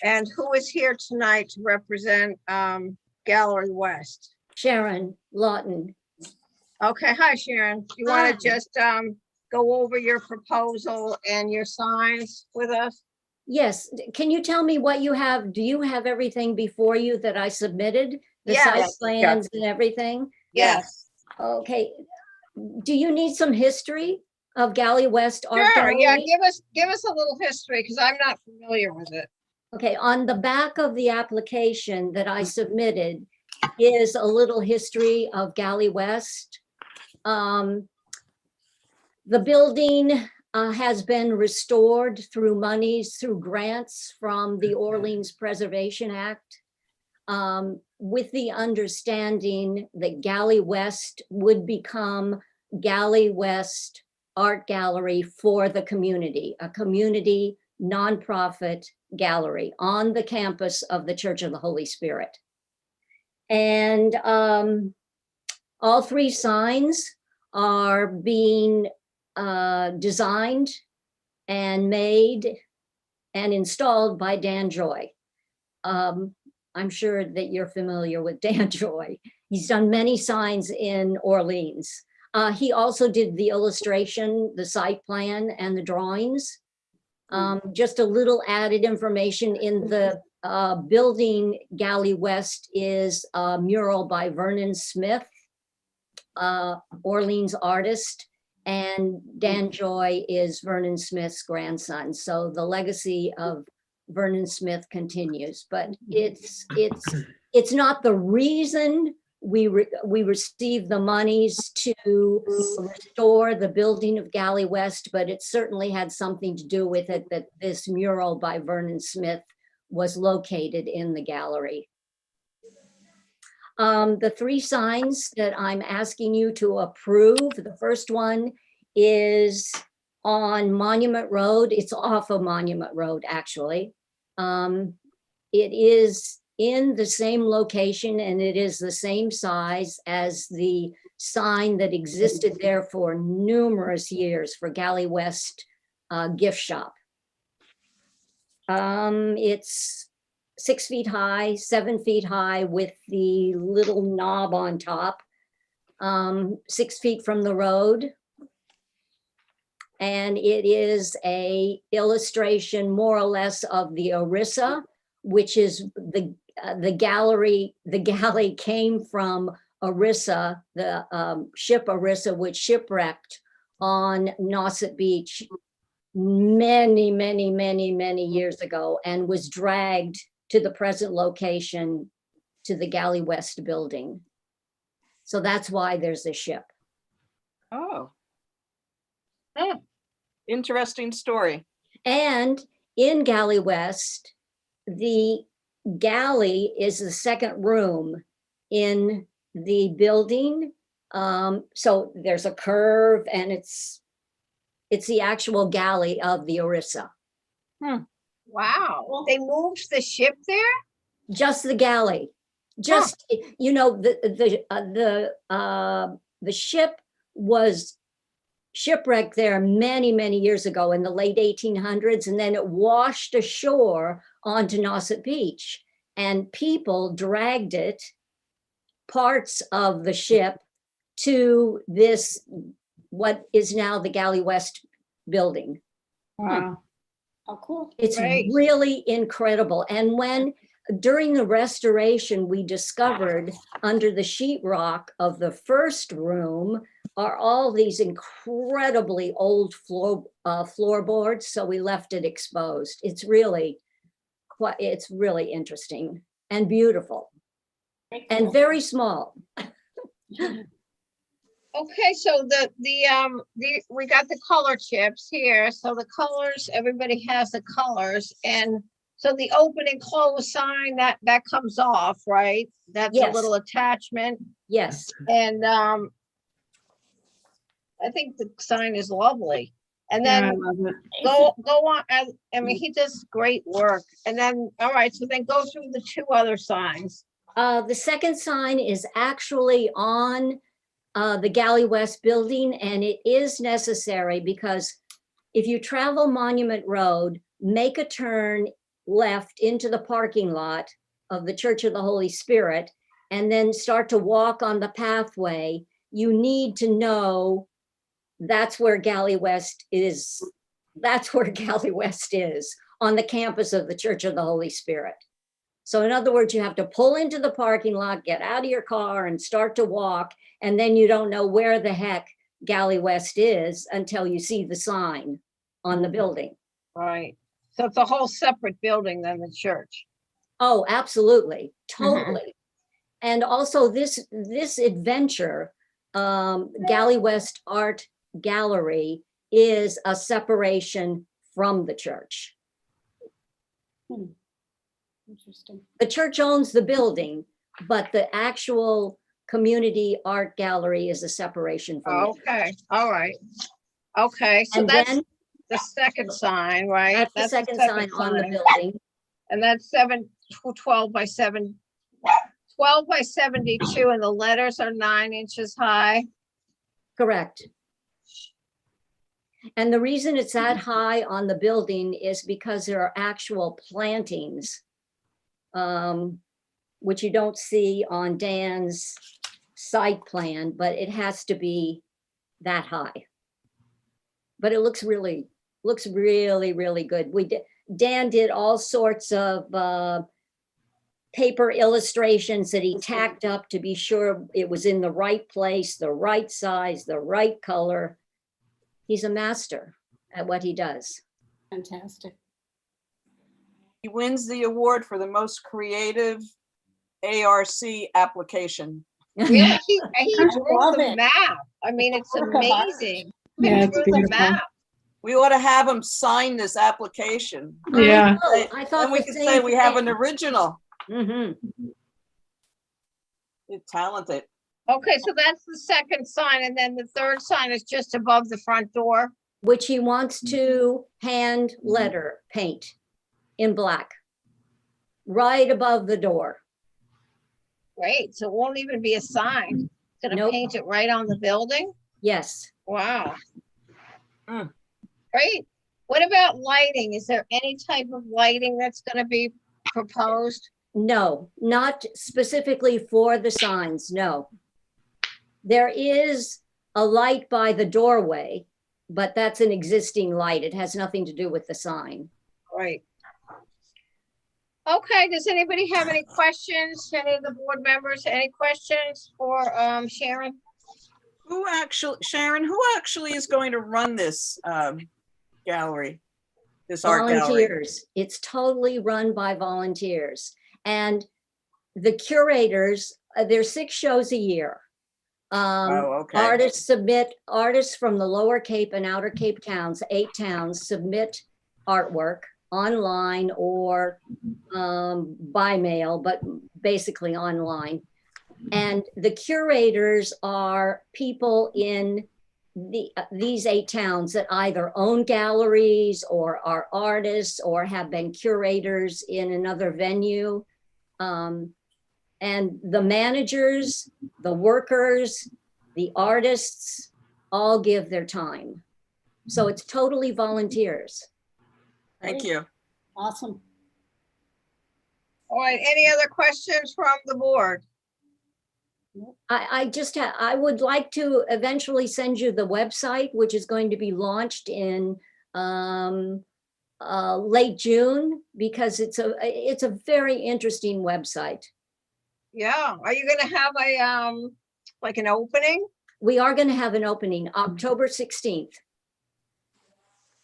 And who is here tonight to represent Gallery West? Sharon Lawton. Okay, hi Sharon. Do you want Hi. to just go over your proposal and your signs with us? Yes, can you tell me what you have? Do you have everything before you that I submitted? The site Yes. plans and everything? Yes. Okay. Do you need some history of Gallery West Art Sure, Gallery? yeah, give us a little history because I'm not familiar with it. Okay, on the back of the application that I submitted is a little history of Gallery West. The building has been restored through monies, through grants from the Orleans Preservation Act, with the understanding that Gallery West would become Gallery West Art Gallery for the community, a community nonprofit gallery on the campus of the Church of the Holy Spirit. And all three signs are being designed and made and installed by Dan Joy. I'm sure that you're familiar with Dan Joy. He's done many signs in Orleans. He also did the illustration, the site plan, and the drawings. Just a little added information in the building, Gallery West is a mural by Vernon Smith, Orleans artist, and Dan Joy is Vernon Smith's grandson. So the legacy of Vernon Smith continues, but it's not the reason we received the monies to restore the building of Gallery West, but it certainly had something to do with it that this mural by Vernon Smith was located in the gallery. The three signs that I'm asking you to approve, the first one is on Monument Road. It's off of Monument Road, actually. It is in the same location and it is the same size as the sign that existed there for numerous years for Gallery West gift shop. It's 6 feet high, 7 feet high with the little knob on top, 6 feet from the road. And it is a illustration more or less of the Orissa, which is the gallery. The galley came from Orissa, the ship Orissa, which shipwrecked on Nauset Beach many years ago and was dragged to the present location, to the Gallery West building. So that's why there's a ship. Oh. Huh. Interesting story. And in Gallery West, the galley is the second room in the building. So there's a curve and it's the actual galley of the Orissa. Wow, they moved the ship there? Just the galley. Just, you know, the ship was shipwrecked there many years ago in the late 1800s, and then it washed ashore onto Nauset Beach, and people dragged it, parts of the ship, to this, what is now the Gallery West building. Wow. Oh, cool. It's Great. really incredible. And when during the restoration, we discovered under the sheetrock of the first room are all these incredibly old floorboards. So we left it exposed. It's really interesting and beautiful and very small. Okay, so we got the color chips here. So the colors, everybody has the colors, and so the open and close sign that comes off, right? That's Yes. a little attachment, Yes. and I think the sign is lovely. And then go on. I mean, he does great work. And then, all right, so then go through the two other signs. The second sign is actually on the Gallery West building, and it is necessary because if you travel Monument Road, make a turn left into the parking lot of the Church of the Holy Spirit and then start to walk on the pathway, you need to know that's where Galley West is. That's where Galley West is, on the campus of the Church of the Holy Spirit. So in other words, you have to pull into the parking lot, get out of your car and start to walk, and then you don't know where the heck Galley West is until you see the sign on the building. Right. So it's a whole separate building than the church. Oh, absolutely, totally. And also this adventure, Galley West Art Gallery, is a separation from the church. Interesting. The church owns the building, but the actual community art gallery is a separation from it. Okay, all right. Okay, so And that's then the second sign, right? that's the second sign on the building. And that's 12 by 72, and the letters are 9 inches high. Correct. And the reason it's that high on the building is because there are actual plantings, which you don't see on Dan's site plan, but it has to be that high. But it looks really, really good. Dan did all sorts of paper illustrations that he tacked up to be sure it was in the right place, the right size, the right color. He's a master at what he does. Fantastic. He wins the award for the most creative ARC application. Yeah, he drew love the it. map. I mean, it's Work of art. amazing. Yeah, He it's drew the beautiful. map. We ought to have him sign this application. Yeah. I thought And we the could same say we have thing. an original. Mhm. You're talented. Okay, so that's the second sign, and then the third sign is just above the front door. Which he wants to hand letter paint in black, right above the door. Great, so it won't even be a sign. It's gonna Nope. paint it right on the building? Yes. Wow. Mm. Great. What about lighting? Is there any type of lighting that's gonna be proposed? No, not specifically for the signs, no. There is a light by the doorway, but that's an existing light. It has nothing to do with the sign. Right. Okay, does anybody have any questions? Any of the board members, any questions for Sharon? Sharon, who actually is going to run this gallery? This art gallery? Volunteers. It's totally run by volunteers. And the curators, there's 6 shows a year. Oh, okay. Artists from the Lower Cape and Outer Cape towns, 8 towns, submit artwork online or by mail, but basically online. And the curators are people in these 8 towns that either own galleries or are artists or have been curators in another venue. And the managers, the workers, the artists all give their time. So it's totally volunteers. Thank you. Awesome. All right, any other questions from the board? I would like to eventually send you the website, which is going to be launched in late June, because it's a very interesting website. Yeah, are you gonna have a like an opening? We are going to have an opening October 16th.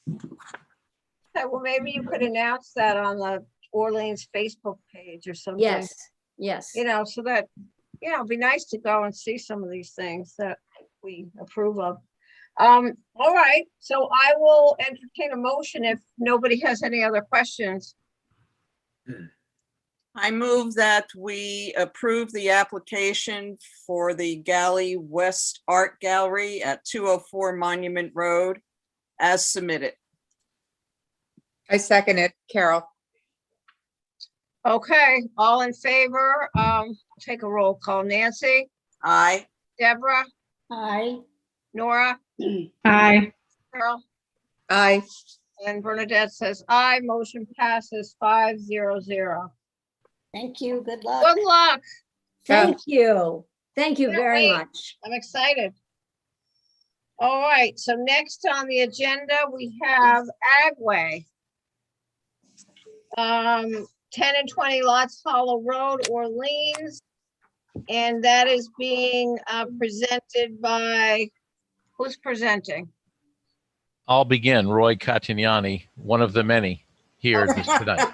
Okay, well, maybe you could announce that on the Orleans Facebook page or something. Yes, yes. You know, so that, it'd be nice to go and see some of these things that we approve of. All right, so I will entertain a motion if nobody has any other questions. I move that we approve the application for the Galley West Art Gallery at 204 Monument Road as submitted. I second it, Carol. Okay, all in favor? Take a roll call. Nancy, Aye. Deborah, Hi. Nora, Aye. Carol, Aye. And Bernadette says aye, motion passes 500. Thank you. Good luck. Good luck. Thank you. Thank you Can't very wait. much. I'm excited. All right, so next on the agenda, we have Agway. 10 and 20 Lots Hollow Road, Orleans. And that is being presented by, who's presenting? I'll begin. Roy Catignani, one of the many here tonight.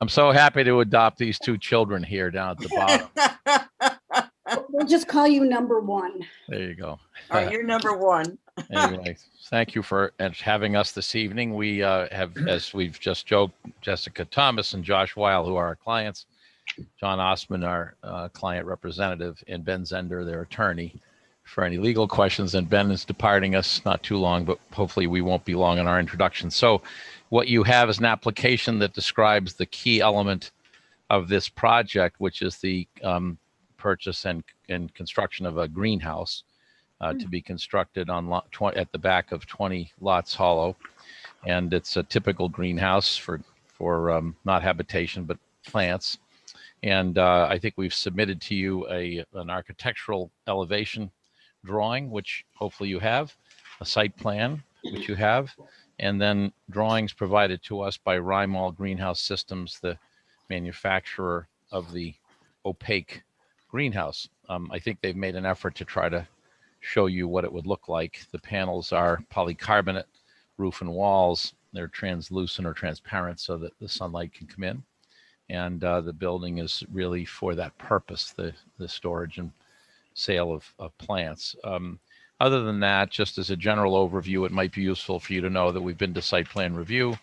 I'm so happy to adopt these two children here down at the bottom. We'll just call you number one. There you go. All right, you're number one. Anyway, thank you for having us this evening. We have, as we've just joked, Jessica Thomas and Josh Weil, who are our clients, John Osman, our client representative, and Ben Zender, their attorney, for any legal questions. And Ben is departing us not too long, but hopefully we won't be long in our introduction. So what you have is an application that describes the key element of this project, which is the purchase and construction of a greenhouse to be constructed on lot 20, at the back of 20 Lots Hollow. And it's a typical greenhouse for not habitation, but plants. And I think we've submitted to you an architectural elevation drawing, which hopefully you have, a site plan, which you have, and then drawings provided to us by Rymall Greenhouse Systems, the manufacturer of the opaque greenhouse. I think they've made an effort to try to show you what it would look like. The panels are polycarbonate roof and walls. They're translucent or transparent so that the sunlight can come in. And the building is really for that purpose, the storage and sale of plants. Other than that, just as a general overview, it might be useful for you to know that we've been to site plan review.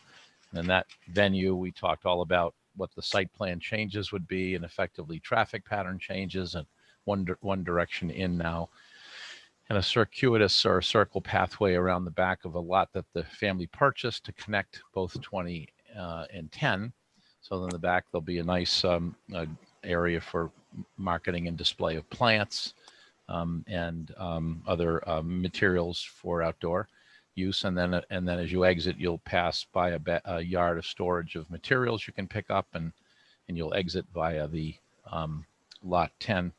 And that venue, we talked all about what the site plan changes would be, and effectively traffic pattern changes, and one direction in now, and a circuitous or circle pathway around the back of a lot that the family purchased to connect both 20 and 10. So in the back, there'll be a nice area for marketing and display of plants and other materials for outdoor use. And then as you exit, you'll pass by a yard of storage of materials you can pick up, and you'll exit via the lot 10.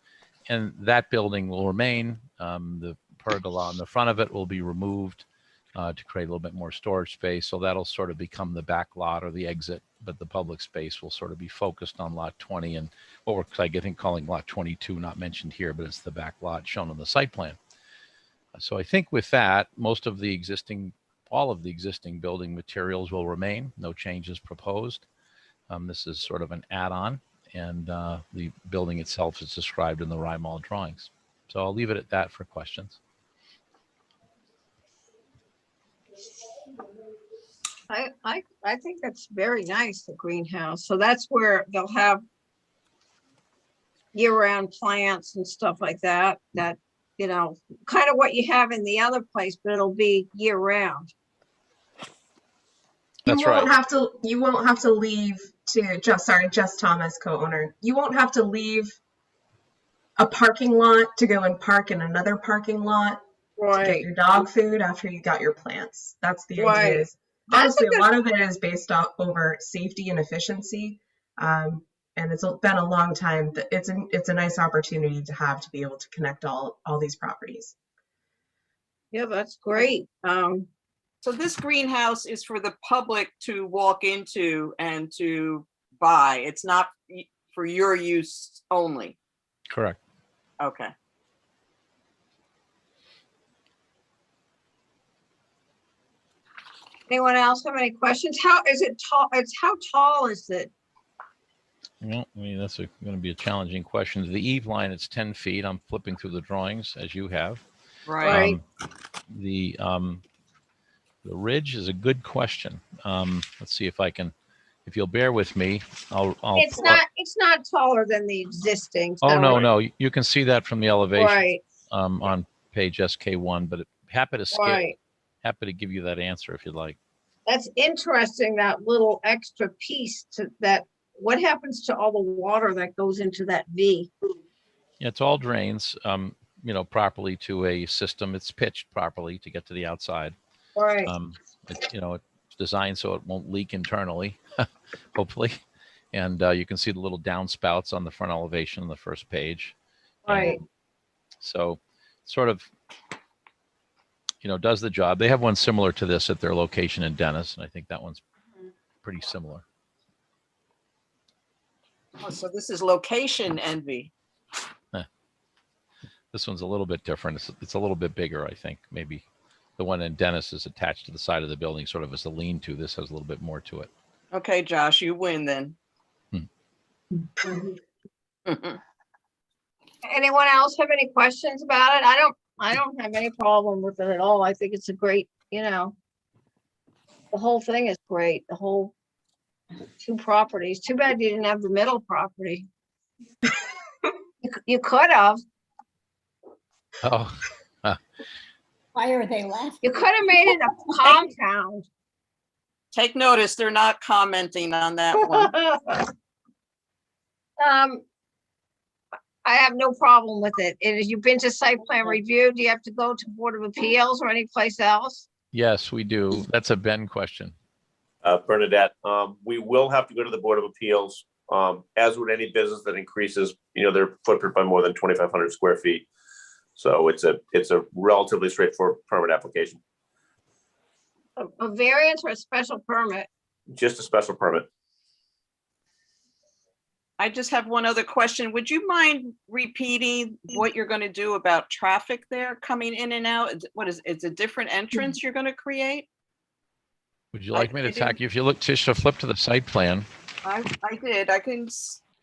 And that building will remain. The pergola on the front of it will be removed to create a little bit more storage space. So that'll sort of become the back lot or the exit, but the public space will sort of be focused on lot 20 and what we're, I think, calling lot 22, not mentioned here, but it's the back lot shown on the site plan. So I think with that, all of the existing building materials will remain, no changes proposed. This is sort of an add-on, and the building itself is described in the Rymall drawings. So I'll leave it at that for questions. I think that's very nice, the greenhouse. So that's where they'll have year-round plants and stuff like that, you know, kind of what you have in the other place, but it'll be year-round. That's right. You won't have to leave Jess Thomas, co-owner. You won't have to leave a parking lot to go and park in another parking lot to get Right. your dog food after you got your plants. That's the Right. idea. Honestly, a lot of it is based over safety and efficiency. And it's been a long time. It's a nice opportunity to be able to connect all these properties. Yeah, that's great. So this greenhouse is for the public to walk into and to buy. It's not for your use only. Correct. Okay. Anyone else have any questions? How is it tall? How tall is it? Well, I mean, that's going to be a challenging question. The eave line, it's 10 feet. I'm flipping through the drawings as you have. Right. The ridge is a good question. Let's see if you'll bear with me, I'll It's not taller than the existing. Oh, so- no, you can see that from the elevation Right, on page SK1, but happy to give you that answer if you'd like. that's interesting, that little extra piece to that. What happens to all the water that goes into that V? Yeah, it's all drains. properly to a system. It's pitched properly to get to the outside. Right. It's designed so it won't leak internally, hopefully. And you can see the little downspouts on the front elevation on the first page. Right. And so sort of, does the job. They have one similar to this at their location in Dennis, and I think that one's pretty similar. Oh, so this is location envy. This one's a little bit different. It's a little bit bigger, I think. Maybe the one in Dennis is attached to the side of the building, sort of as a lean-to. This has a little bit more to it. Okay, Josh, you win then. Anyone else have any questions about it? I don't have any problem with it at all. I think it's a great, the whole thing is great. The whole 2 properties. Too bad you didn't have the middle property. You could have. Oh, Why are they laughing? You could have made it a compound. Take notice, they're not commenting on that one. I have no problem with it. And you've been to site plan review, do you have to go to Board of Appeals or any place else? yes, we do. That's a Ben question. Bernadette, we will have to go to the Board of Appeals, as with any business that increases, their footprint by more than 2,500 square feet. So it's a relatively straightforward permit application, A variance or a special permit? just a special permit. I just have one other question. Would you mind repeating what you're going to do about traffic there coming in and out? It's a different entrance you're going to create? Would you like me to I didn't- attack you? If you look, Tisha, flip to the site plan, I did. I can.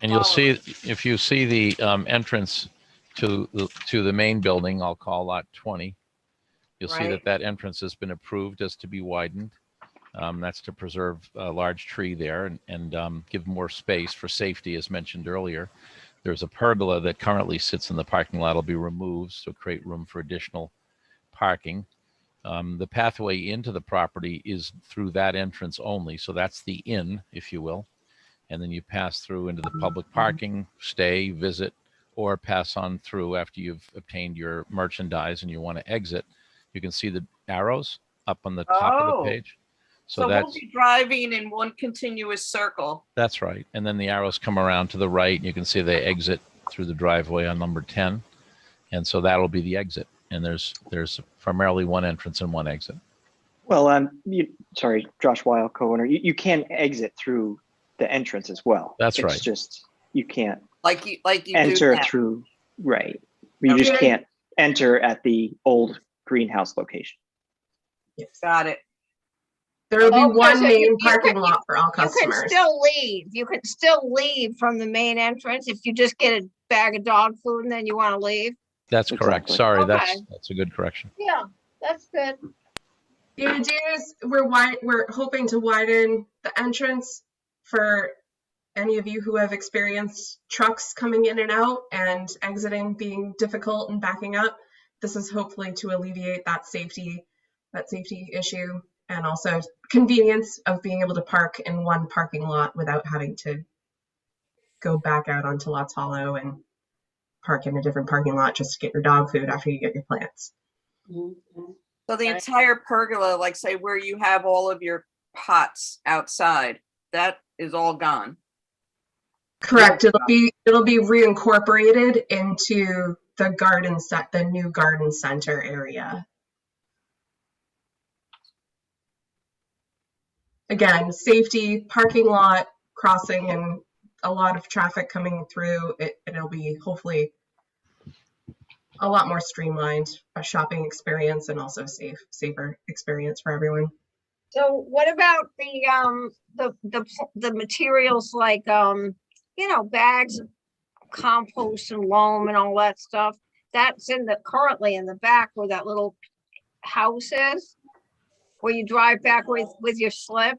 and you'll follow. see, if you see the entrance to the main building, I'll call lot 20. You'll see Right. that entrance has been approved as to be widened. That's to preserve a large tree there and give more space for safety, as mentioned earlier. There's a pergola that currently sits in the parking lot will be removed, so create room for additional parking. The pathway into the property is through that entrance only, so that's the in, if you will. And then you pass through into the public parking, stay, visit, or pass on through after you've obtained your merchandise and you want to exit. You can see the arrows up on the top of Oh. the page. So So we'll be driving in one continuous circle. that's right. And then the arrows come around to the right and you can see they exit through the driveway on number 10. And so that'll be the exit. And there's primarily one entrance and one exit. Well, sorry, Josh Weil, co-owner, you can exit through the entrance as well. That's right. It's just, you can't Like you do enter now. through, right. You just Okay. can't enter at the old greenhouse location. Got it. There will be Okay, one so main you parking can- lot for all You can customers. still leave. You can still leave from the main entrance if you just get a bag of dog food and then you want to leave. That's correct. Exactly. Sorry, Okay. that's a good correction. Yeah, that's good. The idea is we're hoping to widen the entrance for any of you who have experienced trucks coming in and out and exiting being difficult and backing up. This is hopefully to alleviate that safety issue and also convenience of being able to park in one parking lot without having to go back out onto Lots Hollow and park in a different parking lot just to get your dog food after you get your plants. So the entire pergola, like say where you have all of your pots outside, that is all gone. Correct. It'll be reincorporated into the new garden center area. Again, safety, parking lot, crossing, and a lot of traffic coming through. It'll be hopefully a lot more streamlined, a shopping experience, and also safer experience for everyone. So what about the materials like, bags of compost and loam and all that stuff? That's currently in the back where that little house is, where you drive back with your slip.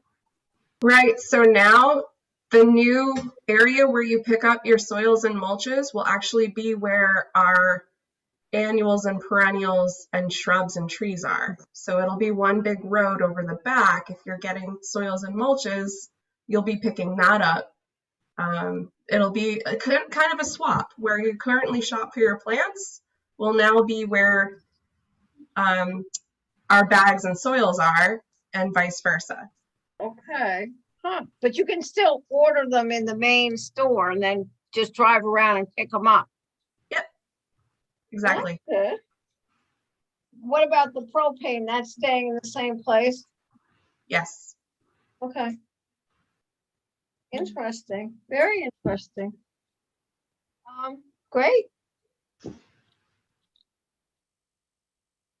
Right, so now the new area where you pick up your soils and mulches will actually be where our annuals and perennials and shrubs and trees are. So it'll be one big road over the back. If you're getting soils and mulches, you'll be picking that up. It'll be kind of a swap where you currently shop for your plants. will now be where our bags and soils are, and vice versa. Okay, huh, but you can still order them in the main store and then just drive around and pick them up. Exactly. That's good. What about the propane? That's staying in the same place? Yes. Okay. Interesting, very interesting. Great. All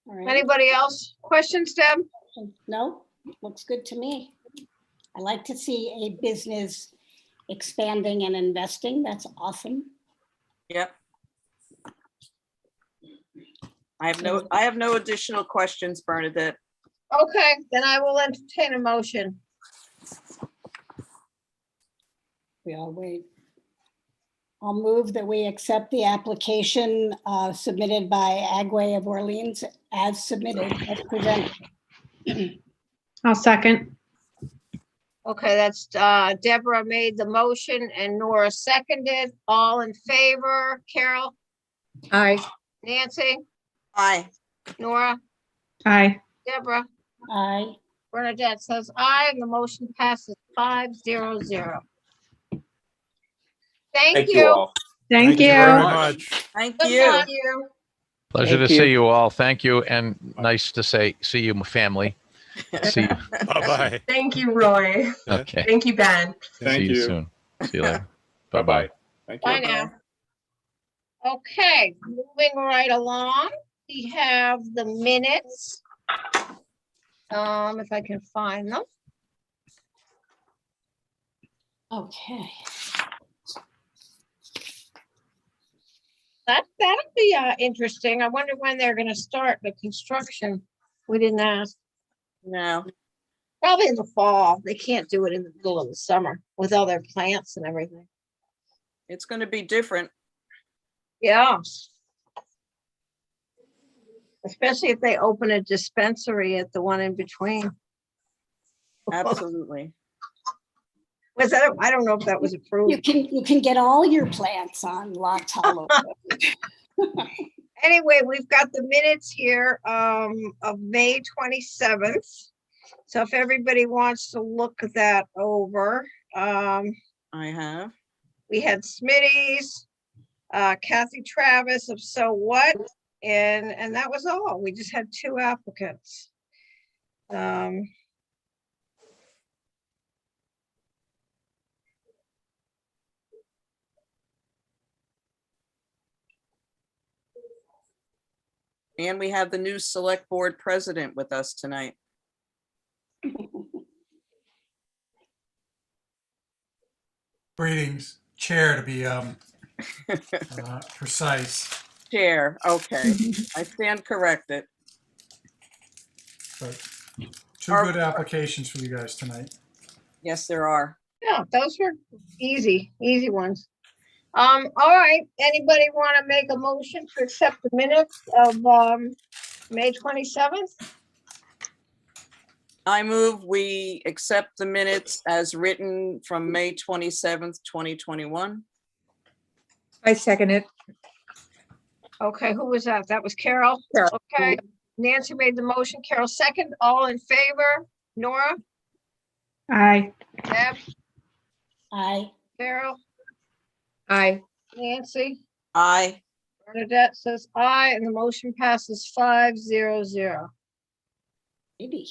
right. Anybody else? Questions, Deb? No, looks good to me. I like to see a business expanding and investing. That's awesome. Yep. I have no additional questions, Bernadette. Okay, then I will entertain a motion. We all wait. I'll move that we accept the application submitted by Agway of Orleans as submitted, as presented. I'll second. Okay, that's Deborah made the motion and Nora seconded. All in favor? Carol, Aye. Nancy, Aye. Nora, Aye. Deborah, Aye. Bernadette says aye, and the motion passes 5-0-0. Thank you you. all. Thank very you. much. Thank Good you. luck. Pleasure to Thank you. see you all. Thank you. And nice to see you, family. See you. Bye-bye. Thank you, Roy. Okay. Thank you, Ben. See you soon. See you later. Bye-bye. Thank you. Bye now. Okay, moving right along, we have the minutes. If I can find them. Okay. That'll be interesting. I wonder when they're gonna start the construction. We didn't ask. No, Probably in the fall. They can't do it in the middle of the summer with all their plants and everything. it's going to be different. Yeah. Especially if they open a dispensary at the one in between. Absolutely. Was that, I don't know if that was approved. You can get all your plants on lots all over. Anyway, we've got the minutes here of May 27th. So if everybody wants to look that over, I have. we had Smitty's, Kathy Travis of So What, and that was all. We just had 2 applicants. And we have the new select board president with us tonight. Greetings, Chair to be precise. Chair, okay. I stand corrected. But 2 good applications for you guys tonight. Yes, there are. Yeah, those were easy ones. All right, anybody want to make a motion to accept the minutes of May 27th? I move we accept the minutes as written from May 27th, 2021. I second it. Okay, who was that? That was Carol? Carol. Okay, Nancy made the motion, Carol second, all in favor? Nora, Aye. Deb, Aye. Carol, Aye. Nancy, Aye. Bernadette says aye, and the motion passes 5-0-0. Maybe.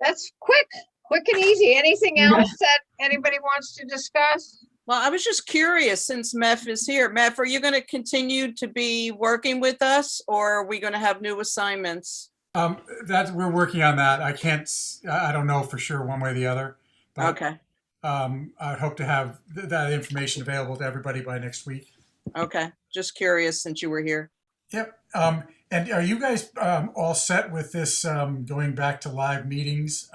That's quick and easy. Anything else that anybody wants to discuss? Well, I was just curious, since Meph is here. Meph, are you going to continue to be working with us, or are we going to have new assignments? That we're working on that. I don't know for sure one way or the other. But, Okay, I hope to have that information available to everybody by next week. okay. Just curious since you were here. Yep. And are you guys all set with this going back to live meetings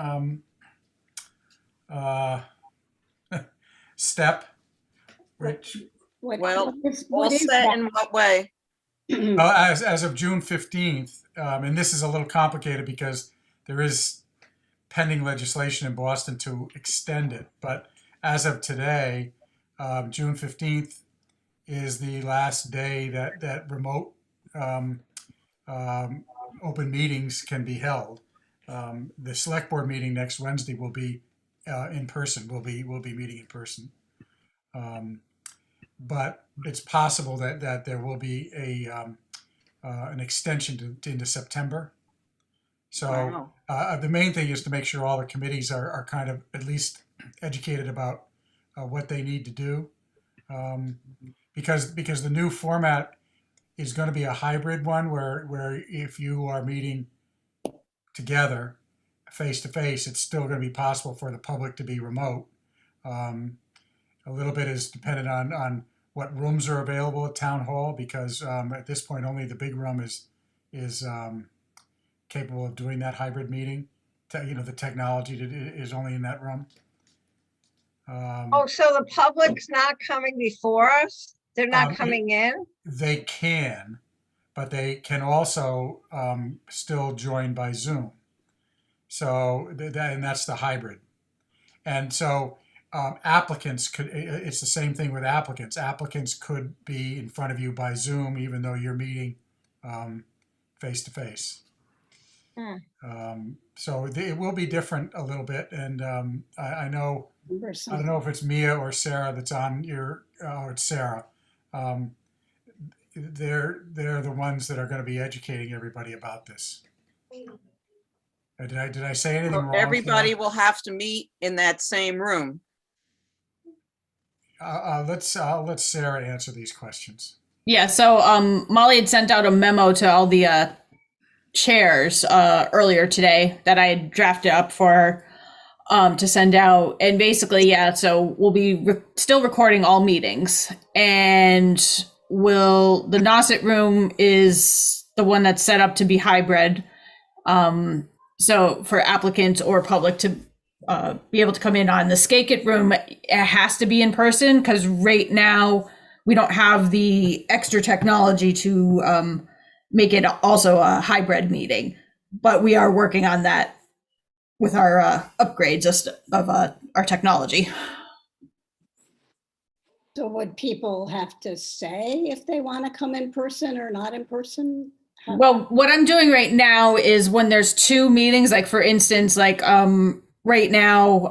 step? Which Well, what All is set that? in what way? as of June 15th, and this is a little complicated because there is pending legislation in Boston to extend it. But as of today, June 15th is the last day that remote open meetings can be held. The select board meeting next Wednesday will be in person. We'll be meeting in person. But it's possible that there will be an extension into September. So the main thing is to make sure all the committees are kind of at least educated about what they need to do. Because the new format is going to be a hybrid one where if you are meeting together face to face, it's still going to be possible for the public to be remote. A little bit is dependent on what rooms are available at town hall, because at this point only the big room is capable of doing that hybrid meeting. The technology is only in that room. Oh, so the public's not coming before us? They're not coming in? They can, but they can also still join by Zoom. So and that's the hybrid. And so applicants could, it's the same thing with applicants. Applicants could be in front of you by Zoom, even though you're meeting face to face. So it will be different a little bit. And I don't know if it's Mia or Sarah that's on your, it's Sarah. They're the ones that are going to be educating everybody about this. Did I say anything wrong? Everybody will have to meet in that same room. I'll let Sarah answer these questions. Yeah, so Molly had sent out a memo to all the chairs earlier today that I had drafted up for to send out. And basically, yeah, so we'll be still recording all meetings. And the Nauset room is the one that's set up to be hybrid. So for applicants or public to be able to come in on the Skakit room, it has to be in person, because right now we don't have the extra technology to make it also a hybrid meeting. But we are working on that with our upgrades of our technology. So would people have to say if they want to come in person or not in person? Well, what I'm doing right now is when there's two meetings, like for instance, like right now,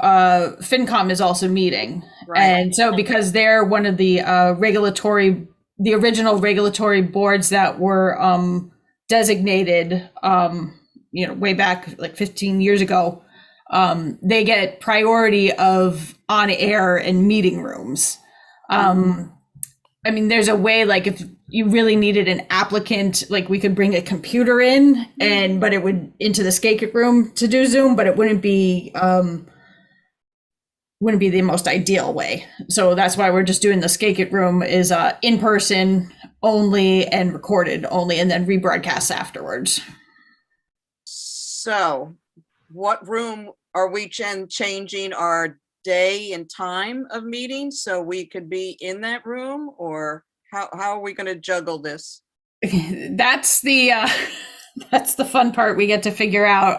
FinCom is also meeting. Right. And so because they're one of the the original regulatory boards that were designated, way back like 15 years ago, they get priority of on air and meeting rooms. I mean, there's a way, like if you really needed an applicant, like we could bring a computer in but it would into the Skakit room to do Zoom, but it wouldn't be the most ideal way. So that's why we're just doing the Skakit room is in person only and recorded only, and then rebroadcast afterwards. So what room are we changing our day and time of meetings so we could be in that room, or how are we going to juggle this? That's the fun part we get to figure out.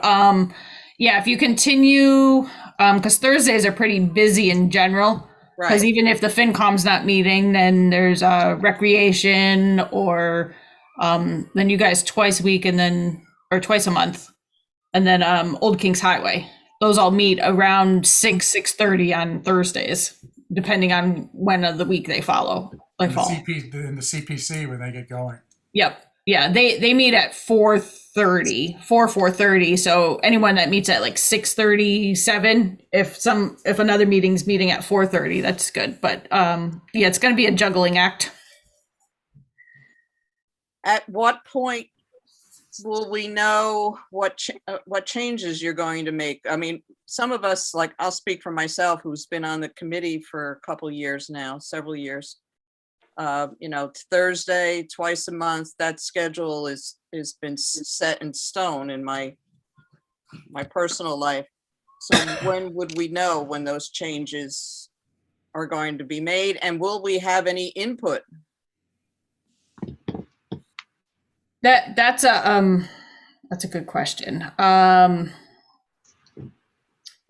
Yeah, if you continue, because Thursdays are pretty busy in general, because right. Even if the FinCom's not meeting, then there's recreation or then you guys twice a week or twice a month, and then Old Kings Highway. Those all meet around 6:30 on Thursdays, depending on when of the week they fall. In the CPC when they get going. Yep. Yeah. They meet at 4:30. So anyone that meets at like 6:37, if another meeting's meeting at 4:30, that's good. But yeah, it's going to be a juggling act. At what point will we know what changes you're going to make? I mean, some of us, like I'll speak for myself, who's been on the committee for a couple of years now, several years. Thursday, twice a month, that schedule has been set in stone in my personal life. So when would we know when those changes are going to be made, and will we have any input? That's a good question.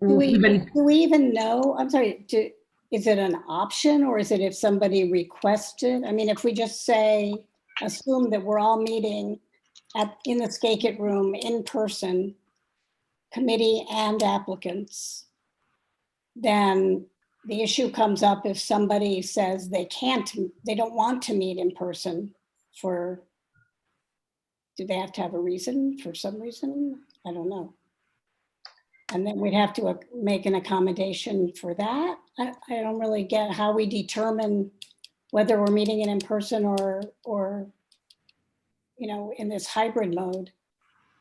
Do we even know? I'm sorry. is it an option or is it if somebody requested? I mean, if we just say, assume that we're all meeting in the Skakit room in person, committee and applicants, then the issue comes up if somebody says they don't want to meet in person do they have to have a reason for some reason? I don't know. And then we'd have to make an accommodation for that. I don't really get how we determine whether we're meeting it in person or in this hybrid mode.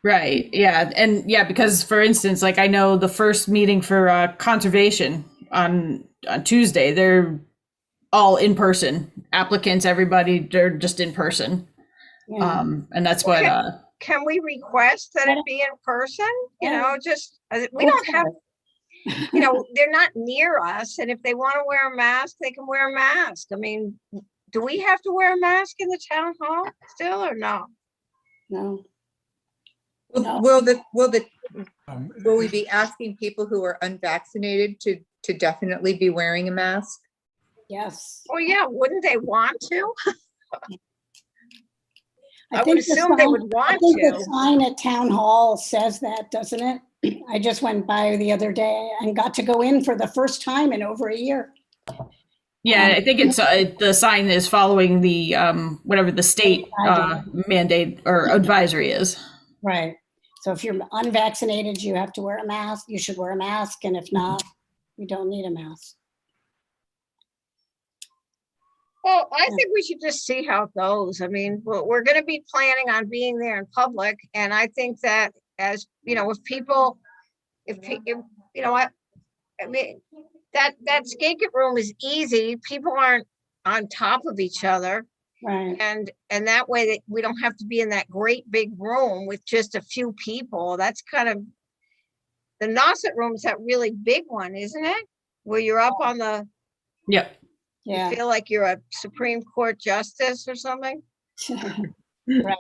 Right. Yeah. And yeah, because for instance, like I know the first meeting for conservation on Tuesday, they're all in person. Applicants, everybody, they're just in person. Yeah. And that's what. Can we request that it be in person? We don't have, they're not near us. And if they want to wear a mask, they can wear a mask. I mean, do we have to wear a mask in the town hall still or no? No. Will we be asking people who are unvaccinated to definitely be wearing a mask? Yes. Well, yeah, wouldn't they want to? I would think assume they would want to. The sign at town hall says that, doesn't it? I just went by the other day and got to go in for the first time in over a year. Yeah, I think it's the sign is following the whatever the state mandate or advisory is. Right. So if you're unvaccinated, you have to wear a mask. You should wear a mask, and if not, you don't need a mask. Well, I think we should just see how it goes. I mean, we're going to be planning on being there in public. And I think that as, that Skakit room is easy. People aren't on top of each other. Right. And that way that we don't have to be in that great big room with just a few people. That's kind of, the Nauset room is that really big one, isn't it? Where you're up on the. Yep. Yeah. You feel like you're a Supreme Court justice or something? Right.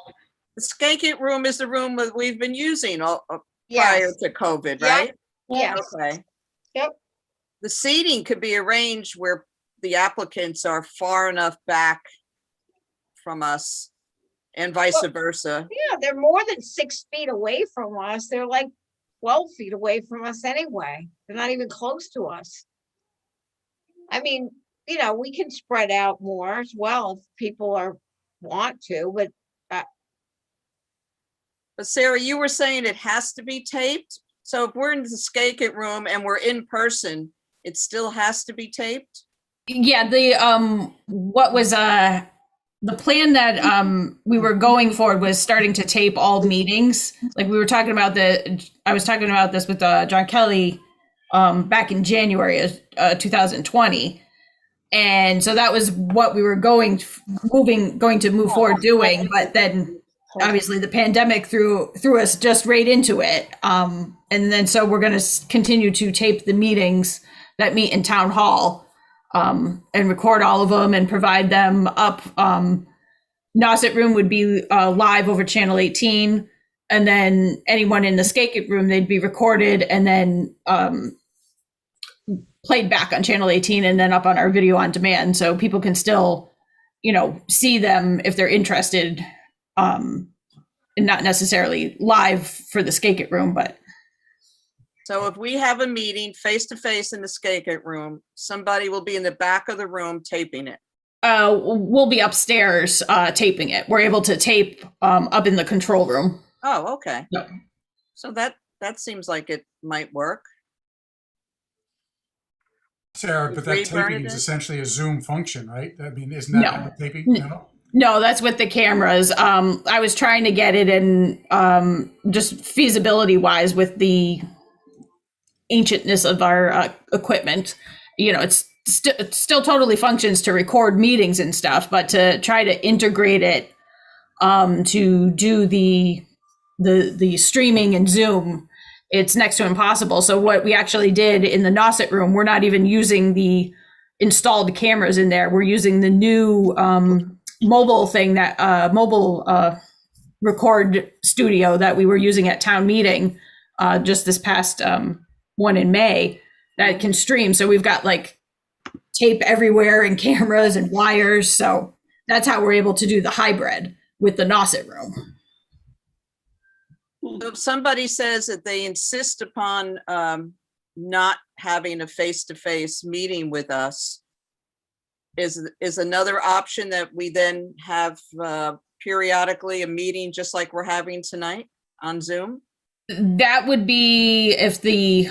The Skakit room is the room that we've been using prior Yes. to COVID, Yep. right? Yes. Okay. Yep. The seating could be arranged where the applicants are far enough back from us and vice versa. Yeah, they're more than 6 feet away from us. They're like 12 feet away from us anyway. They're not even close to us. I mean, we can spread out more as well if people want to, but. But Sarah, you were saying it has to be taped? So if we're in the Skakit room and we're in person, it still has to be taped? Yeah, the what was the plan that we were going for was starting to tape all meetings. Like we were talking about I was talking about this with John Kelly back in January of 2020. And so that was what we were going to move forward doing, but then obviously the pandemic threw us just right into it. And then so we're going to continue to tape the meetings that meet in town hall and record all of them and provide them up. Nauset room would be live over channel 18, and then anyone in the Skakit room, they'd be recorded and then played back on channel 18 and then up on our video on demand, so people can still see them if they're interested, and not necessarily live for the Skakit room. But so if we have a meeting face to face in the Skakit room, somebody will be in the back of the room taping it. We'll be upstairs taping it. We're able to tape up in the control room. Oh, okay. Yep. So that seems like it might work. Sarah, but that Agree, taping Bernadette? is essentially a Zoom function, right? I mean, isn't that what the taping? No. No, that's with the cameras. I was trying to get it in just feasibility wise with the ancientness of our equipment. It's still totally functions to record meetings and stuff, but to try to integrate it to do the streaming and Zoom, it's next to impossible. So what we actually did in the Nauset room, we're not even using the installed cameras in there. We're using the new mobile thing mobile record studio that we were using at town meeting just this past one in May that can stream. So we've got like tape everywhere and cameras and wires. So that's how we're able to do the hybrid with the Nauset room. So if somebody says that they insist upon not having a face-to-face meeting with us, is another option that we then have periodically a meeting just like we're having tonight on Zoom? That would be if the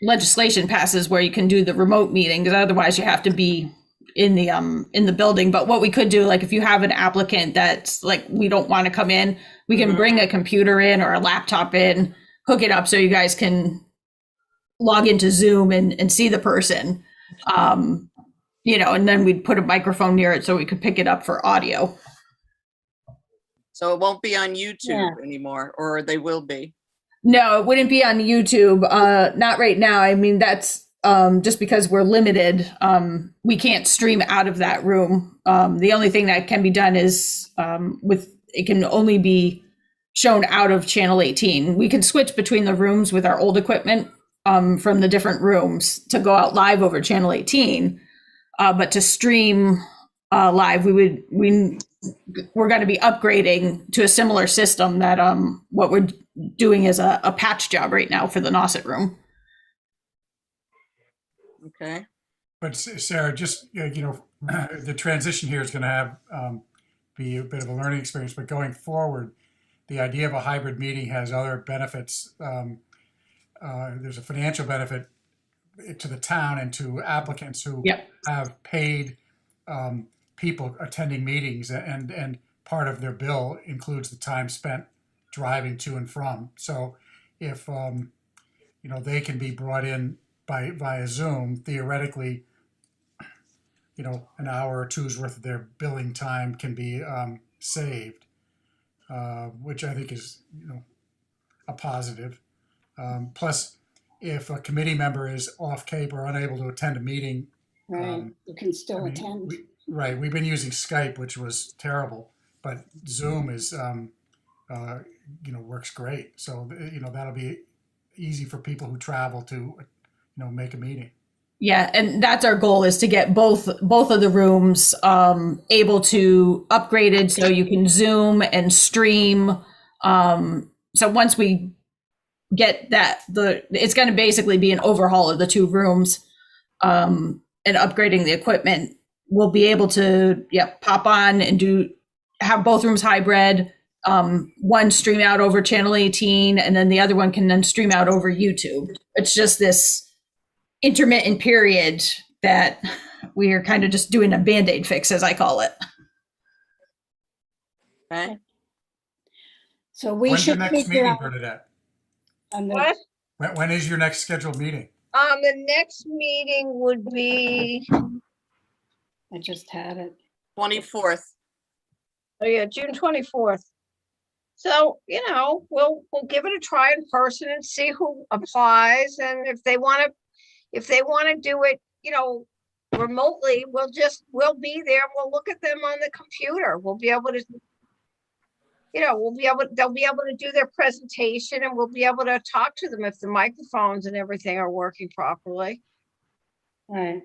legislation passes where you can do the remote meeting, because otherwise you have to be in the building. But what we could do, like if you have an applicant that's like, we don't want to come in, we can bring a computer in or a laptop in, hook it up so you guys can log into Zoom and see the person. And then we'd put a microphone near it so we could pick it up for audio. So it won't be on YouTube anymore, or they will be? No, it wouldn't be on YouTube. Not right now. I mean, that's just because we're limited. We can't stream out of that room. The only thing that can be done is it can only be shown out of channel 18. We can switch between the rooms with our old equipment from the different rooms to go out live over channel 18. But to stream live, we're going to be upgrading to a similar system that what we're doing is a patch job right now for the Nauset room. Okay. But Sarah, just, the transition here is going to have, be a bit of a learning experience, but going forward, the idea of a hybrid meeting has other benefits. There's a financial benefit to the town and to applicants who have paid people attending meetings, and part of their bill includes the time spent driving to and from. So if they can be brought in via Zoom, theoretically, an hour or two's worth of their billing time can be saved, which I think is a positive. Plus, if a committee member is off Cape or unable to attend a meeting, you can still attend. We've been using Skype, which was terrible, but Zoom is, works great. So, that'll be easy for people who travel to, make a meeting. Yeah, and that's our goal, is to get both of the rooms able to upgraded so you can Zoom and stream. So once we get that, it's going to basically be an overhaul of the two rooms and upgrading the equipment. We'll be able to pop on and have both rooms hybrid. One stream out over channel 18, and then the other one can then stream out over YouTube. It's just this intermittent period that we are kind of just doing a Band-Aid fix, as I call it. Okay. So we When's your should next figure meeting, out. Bernadette? What? When is your next scheduled meeting? The next meeting would be, I just had it. 24th. oh yeah, June 24th. So, we'll give it a try in person and see who applies. And if they want to do it, remotely, we'll be there. We'll look at them on the computer. We'll be able to, they'll be able to do their presentation, and we'll be able to talk to them if the microphones and everything are working properly. Right.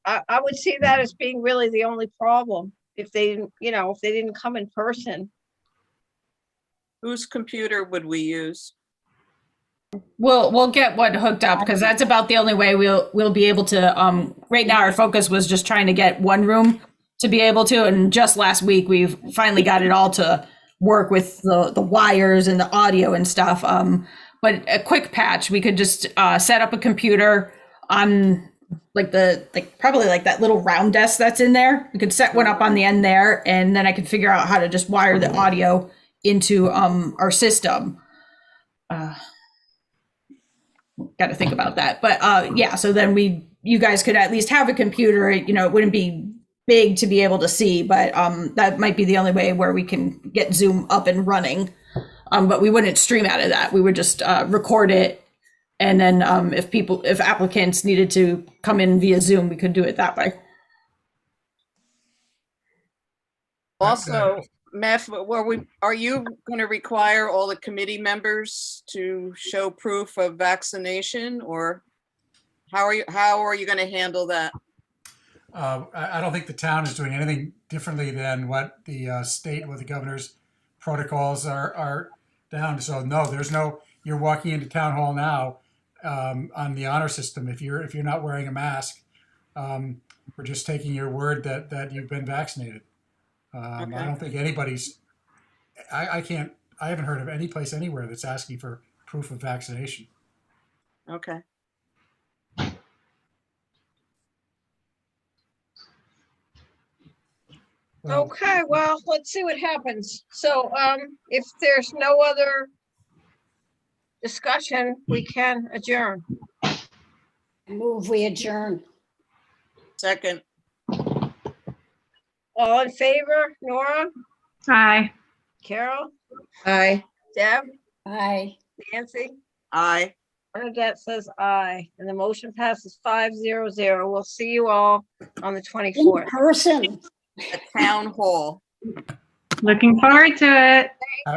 I would see that as being really the only problem if they didn't come in person. Whose computer would we use? We'll get one hooked up, because that's about the only way we'll be able to. Right now, our focus was just trying to get one room to be able to, and just last week we've finally got it all to work with the wires and the audio and stuff. But a quick patch, we could just set up a computer on probably that little round desk that's in there. We could set one up on the end there, and then I could figure out how to just wire the audio into our system. Got to think about that, but so then you guys could at least have a computer. It wouldn't be big to be able to see, but that might be the only way where we can get Zoom up and running. But we wouldn't stream out of that. We would just record it, and then if applicants needed to come in via Zoom, we could do it that way. Also, Meth, are you going to require all the committee members to show proof of vaccination, or? How are you going to handle that? I don't think the town is doing anything differently than what the state, what the governor's protocols are down. So no, there's no, you're walking into town hall now on the honor system. If you're not wearing a mask, we're just taking your word that you've been vaccinated. I Okay. don't think anybody's, I haven't heard of any place anywhere that's asking for proof of vaccination. Okay. Well, Okay, well, let's see what happens. So, if there's no other discussion, we can adjourn. Move, we adjourn. Second, All in favor? Nora, Aye. Carol, Aye. Deb, Aye. Nancy? aye. Bernadette says aye, and the motion passes 500. We'll see you all on the In 24th. person. At town hall. Looking forward to it.